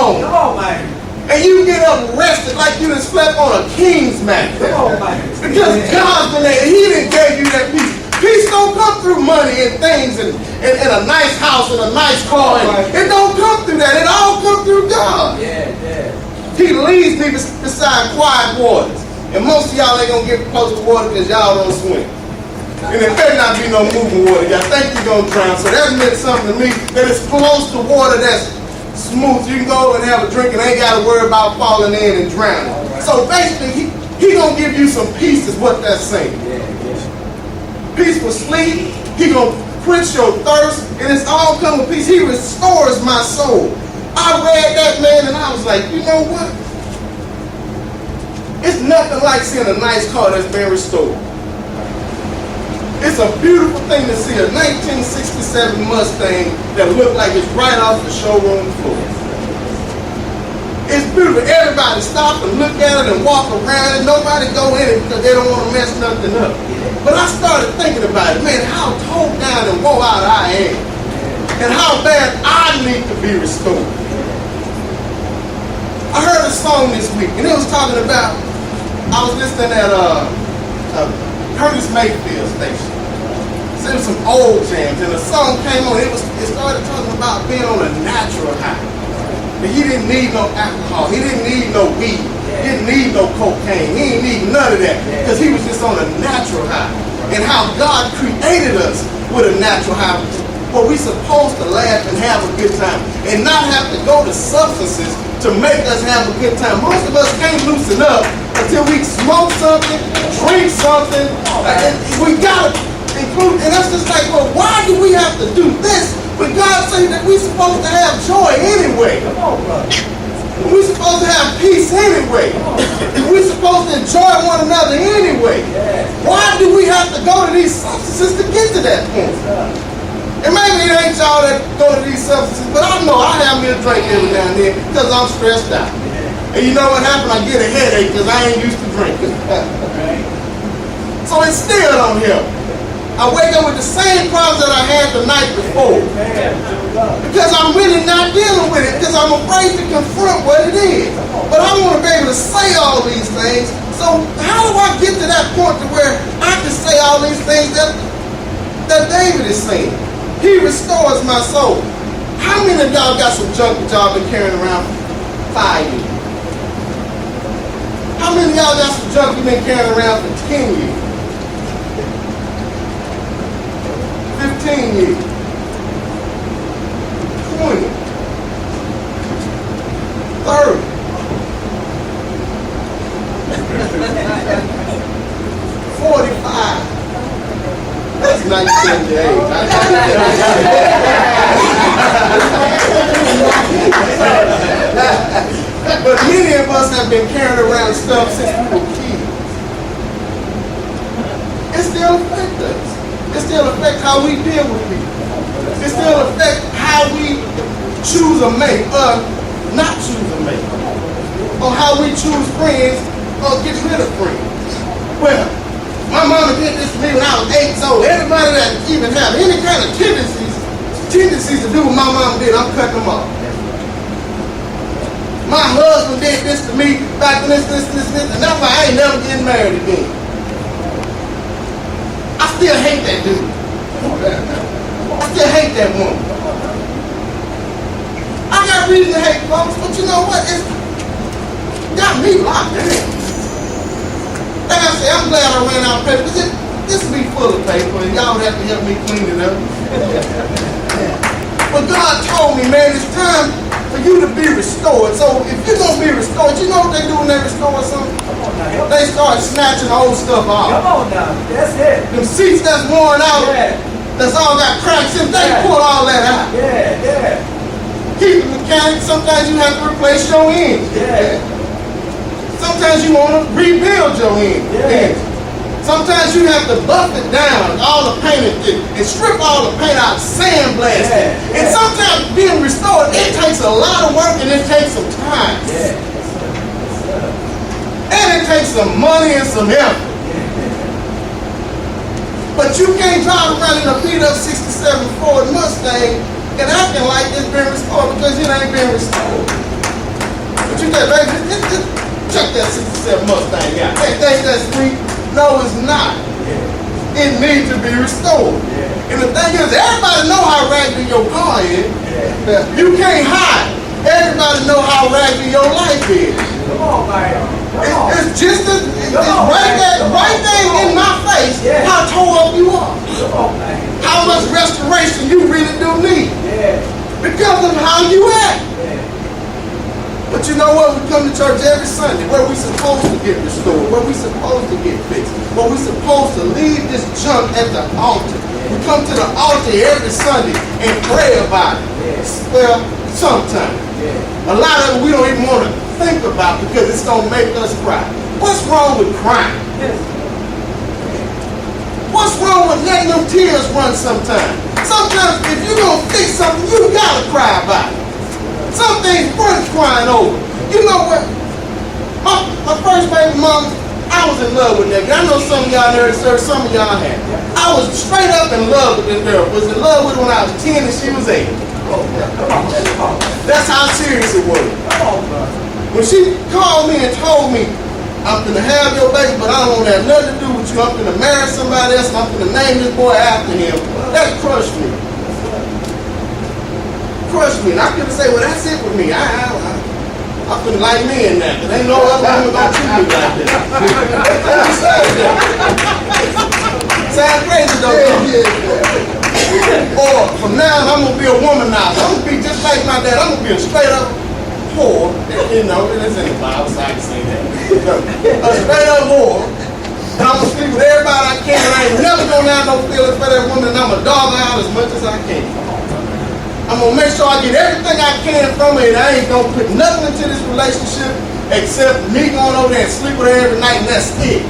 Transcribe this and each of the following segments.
home. Come on, man. And you get up rested like you done slept on a king's mat. Come on, man. Because God's been there. He didn't give you that peace. Peace don't come through money and things and a nice house and a nice car. It don't come through that. It all comes through God. Yeah. He leads me beside quiet waters. And most of y'all ain't going to get close to water because y'all don't swim. And there better not be no moving water. Y'all think you're going to drown. So that meant something to me, that it's close to water that's smooth. You can go and have a drink and ain't got to worry about falling in and drowning. So basically, he going to give you some peace is what that's saying. Peaceful sleep. He going to quench your thirst. And it's all come with peace. He restores my soul. I read that, man, and I was like, you know what? It's nothing like seeing a nice car that's been restored. It's a beautiful thing to see a 1967 Mustang that looked like it's right off the showroom floor. It's beautiful. Everybody stop and look at it and walk around it. Nobody go in it because they don't want to mess nothing up. But I started thinking about it, man, how tore down and woe out I am. And how bad I need to be restored. I heard a song this week, and it was talking about, I was listening at Curtis Mayfield station. So it was some old jams, and the song came on, it started talking about being on a natural high. But he didn't need no alcohol, he didn't need no weed, he didn't need no cocaine, he didn't need none of that, because he was just on a natural high. And how God created us with a natural high, where we're supposed to laugh and have a good time, and not have to go to substances to make us have a good time. Most of us can't loosen up until we smoke something, drink something, and we gotta include, and that's just like, well, why do we have to do this? But God said that we're supposed to have joy anyway. Come on, brother. We're supposed to have peace anyway. We're supposed to enjoy one another anyway. Why do we have to go to these substances to get to that point? And maybe it ain't y'all that go to these substances, but I know I have me a drink every now and then because I'm stressed out. And you know what happened? I get a headache because I ain't used to drinking. So it still don't help. I wake up with the same problems that I had the night before. Because I'm really not dealing with it, because I'm afraid to confront what it is. But I want to be able to say all these things. So how do I get to that point to where I can say all these things that David is saying? He restores my soul. How many of y'all got some junk that y'all been carrying around for 5 years? How many of y'all got some junk you've been carrying around for 10 years? 15 years? 20? 30? 45? That's 1978. But many of us have been carrying around stuff since we were kids. It still affects us. It still affects how we deal with people. It still affects how we choose a mate or not choose a mate. Or how we choose friends or get rid of friends. Well, my mama did this to me when I was 8 years old. Everybody that even have any kind of tendencies to do what my mama did, I'm cutting them off. My husband did this to me back in this, and that's why I ain't never getting married again. I still hate that dude. I still hate that woman. I got reason to hate folks, but you know what? It's got me locked in. Like I said, I'm glad I ran out of paper, because this will be full of paper, and y'all would have to help me clean it up. But God told me, man, it's time for you to be restored. So if you're going to be restored, you know what they do when they restore something? They start snatching old stuff off. Come on now, that's it. Them seats that's worn out, that's all got cracks in, they pull all that out. Keep the mechanic, sometimes you have to replace your engine. Sometimes you want to rebuild your engine. Sometimes you have to buff it down, all the paint, and strip all the paint out, sandblast it. And sometimes being restored, it takes a lot of work and it takes some time. And it takes some money and some effort. But you can't drive around in a beat-up 67 Ford Mustang and acting like it's been restored, because it ain't been restored. say, baby, just check that 67 Mustang out. That thing that's sweet? No, it's not. It needs to be restored. And the thing is, everybody know how raggedy your car is. You can't hide. Everybody know how raggedy your life is. Come on, man. It's just it's right there in my face how tore up you are. How much restoration you really do need. Because of how you act. But you know what? We come to church every Sunday where we supposed to get restored, where we supposed to get fixed, where we supposed to leave this junk at the altar. We come to the altar every Sunday and pray about it. Well, sometimes. A lot of it we don't even want to think about because it's going to make us cry. What's wrong with crying? What's wrong with letting them tears run sometimes? Sometimes if you're going to fix something, you got to cry about it. Some things worth crying over. You know what? My first baby mama, I was in love with that girl. I know some of y'all there, sir, some of y'all had. I was straight up in love with this girl. Was in love with her when I was 10 and she was 8. That's how serious it was. When she called me and told me, I'm gonna have your baby, but I don't want to have nothing to do with you. I'm gonna marry somebody else and I'm gonna name this boy after him. That crushed me. Crushed me. And I couldn't say, well, that's it with me. I'm finna like me in that. There ain't no other woman gonna treat me like that. Sound crazy though. Or from now on, I'm gonna be a womanizer. I'm gonna be just like my dad. I'm gonna be a straight up whore. You know, it's in the Bible, so I can say that. A straight up whore. And I'm gonna sleep with everybody I can. And I ain't never gonna have no feelings for that woman. And I'm gonna dog her out as much as I can. I'm gonna make sure I get everything I can from her, and I ain't gonna put nothing into this relationship except me going over there and sleep with her every night, and that's it.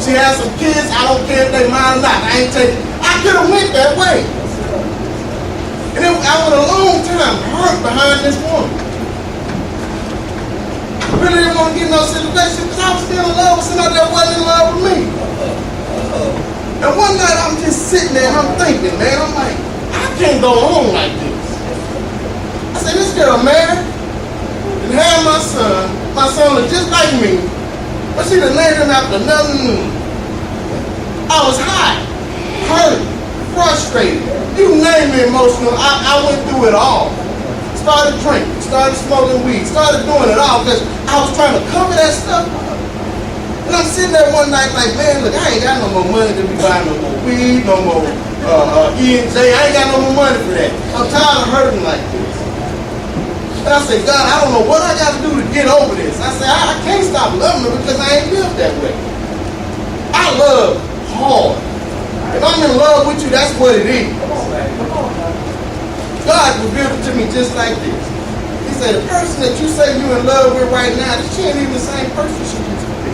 She has some kids, I don't care if they mine or not. I could have went that way. And I went a long time hurt behind this woman. I really didn't want to get in no situation because I was still in love with somebody that wasn't in love with me. And one night I'm just sitting there and I'm thinking, man, I'm like, I can't go on like this. I said, this girl married and had my son. My son was just like me, but she done named him after another moon. I was hot, hurt, frustrated. You name me emotional. I went through it all. Started drinking, started smoking weed, started doing it all because I was trying to cover that stuff up. And I'm sitting there one night like, man, look, I ain't got no more money to be buying no more weed, no more E&J. I ain't got no more money for that. I'm tired of hurting like this. And I said, God, I don't know what I got to do to get over this. I said, I can't stop loving her because I ain't lived that way. I love hard. If I'm in love with you, that's what it is. God revealed it to me just like this. He said, the person that you say you're in love with right now, she ain't even the same person she used to be.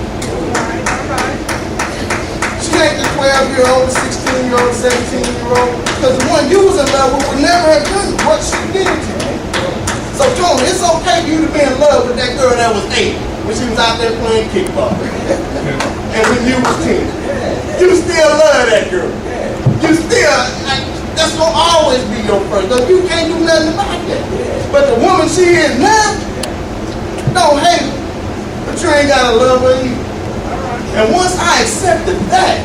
She ain't the 12-year-old, the 16-year-old, 17-year-old. Because the one you was in love with would never have done what she did to you. So Tony, it's okay for you to be in love with that girl that was 8 when she was out there playing kickball. And when you was 10. You still love that girl. You still, that's gonna always be your first. Because you can't do nothing about that. But the woman she is now, don't hate her. But you ain't gotta love her either. And once I accepted that,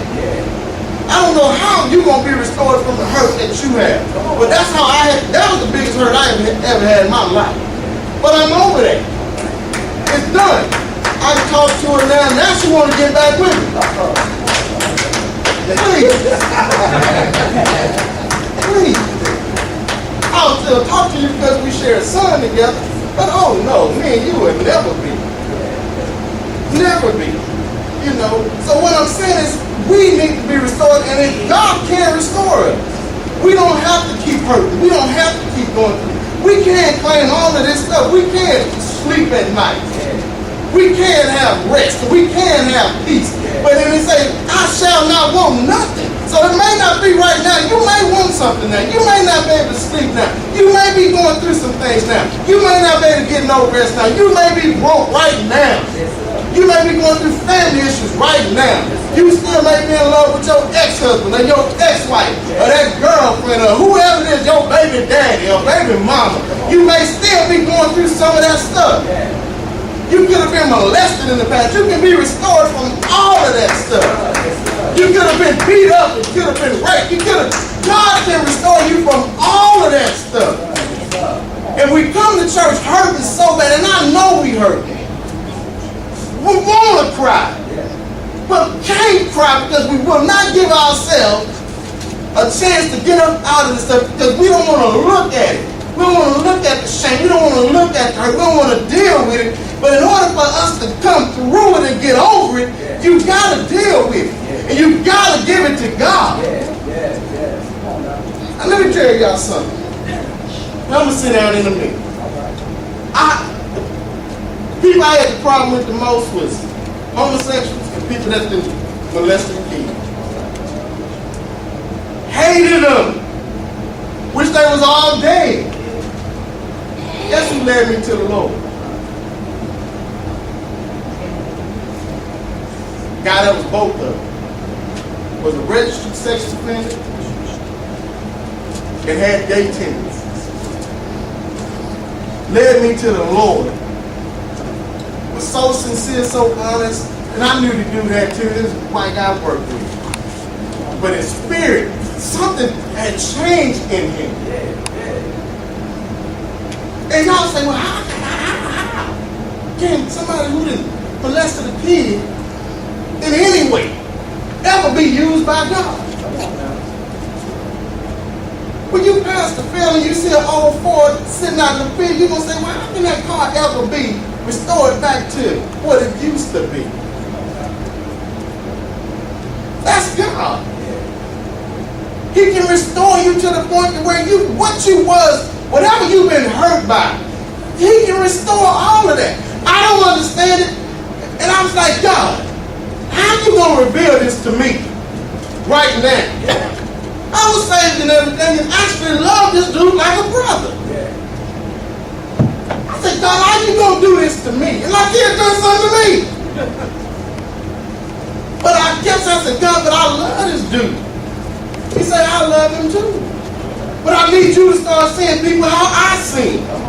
I don't know how you're going to be restored from the hurt that you have. But that's how that was the biggest hurt I ever had in my life. But I'm over that. It's done. I can talk to her now. Now she want to get back with me. Please. Please. I'll still talk to you because we share a son together. But oh no, me and you would never be. Never be. You know. So what I'm saying is, we need to be restored, and if God can restore us, we don't have to keep hurting. We don't have to keep going through. We can't claim all of this stuff. We can't sleep at night. We can't have rest. We can't have peace. But then they say, I shall not want nothing. So it may not be right now. You may want something now. You may not be able to sleep now. You may be going through some things now. You may not be able to get no rest now. You may be broke right now. You may be going through family issues right now. You still may be in love with your ex-husband or your ex-wife or that girlfriend or whoever it is, your baby daddy or baby mama. You may still be going through some of that stuff. You could have been molested in the past. You can be restored from all of that stuff. You could have been beat up. You could have been raped. God can restore you from all of that stuff. And we come to church hurting so bad, and I know we hurt. We want to cry, but can't cry because we will not give ourselves a chance to get up out of this stuff because we don't want to look at it. We don't want to look at the shame. We don't want to look at the hurt. We don't want to deal with it. But in order for us to come through it and get over it, you got to deal with it. And you got to give it to God. Now let me tell y'all something. I'm going to sit down in a minute. People I had the problem with the most was homosexuals and people that's been molested kids. Hated them. Wish they was all dead. Guess who led me to the Lord? Guy that was both of them. Was a registered sex offender and had gay tendencies. Led me to the Lord. Was so sincere, so honest, and I knew to do that too. This white guy worked with. But in spirit, something had changed in him. And y'all say, well, how can somebody who done molested a kid in any way ever be used by God? When you pass the field and you see an old Ford sitting out in the field, you're going to say, well, how can that car ever be restored back to what it used to be? That's God. He can restore you to the point where what you was, whatever you've been hurt by, He can restore all of that. I don't understand it. And I was like, God, how you going to reveal this to me right now? I was saved and everything and actually loved this dude like a brother. I said, God, how you going to do this to me? And like he had done something to me. But I kept saying, I said, God, but I love this dude. He said, I love him too. But I need you to start seeing people how I see them.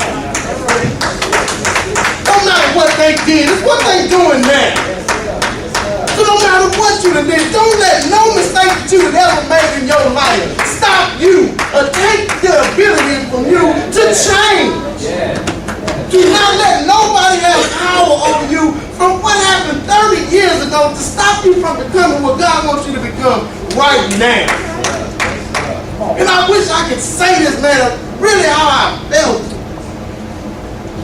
No matter what they did, it's what they doing now. So no matter what you done did, don't let no mistake that you have ever made in your life stop you or take the ability from you to change. Do not let nobody have power over you from what happened 30 years ago to stop you from becoming what God wants you to become right now. And I wish I could say this, man, really how I felt.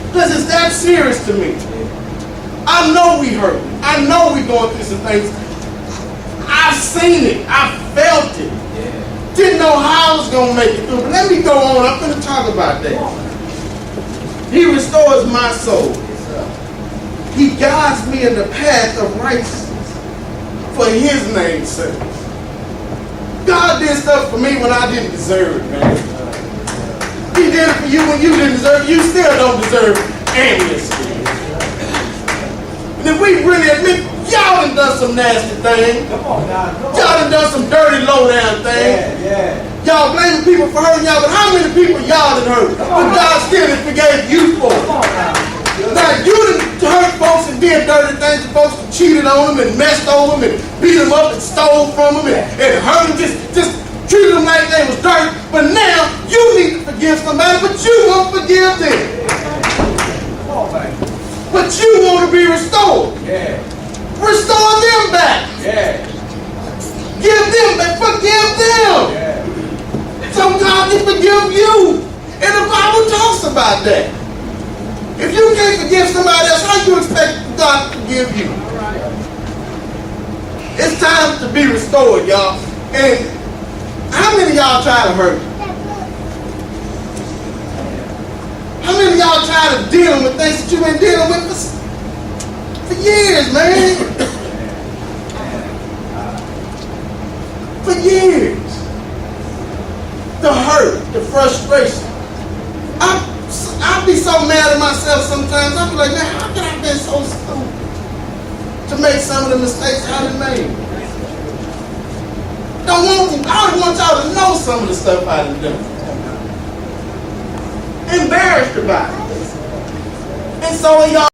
Because it's that serious to me. I know we hurt. I know we going through some things. I've seen it. I felt it. Didn't know how I was going to make it through. But let me go on. I'm going to talk about that. He restores my soul. He guides me in the path of righteousness for His name's sake. God did stuff for me when I didn't deserve it, man. He did it for you when you didn't deserve it. You still don't deserve amnesty. And if we really admit, y'all done some nasty things. Y'all done some dirty, low-down things. Y'all blaming people for hurting y'all, but how many people y'all done hurt? But God still forgave you for it. Now, you done hurt folks and did dirty things, and folks cheated on them and messed over them and beat them up and stole from them and hurt them, just treated them like they was dirt. But now, you need to forgive somebody, but you won't forgive them. But you want to be restored. Restore them back. Give them back. Forgive them. So God can forgive you. And the Bible talks about that. If you can't forgive somebody else, how do you expect God to forgive you? It's time to be restored, y'all. And how many of y'all try to hurt? How many of y'all tired of dealing with things that you've been dealing with for years, man? For years. The hurt, the frustration. I'd be so mad at myself sometimes. I'd be like, man, how can I have been so stupid to make some of the mistakes I done made? I don't want y'all to know some of the stuff I done done. Embarrassed about it. And so y'all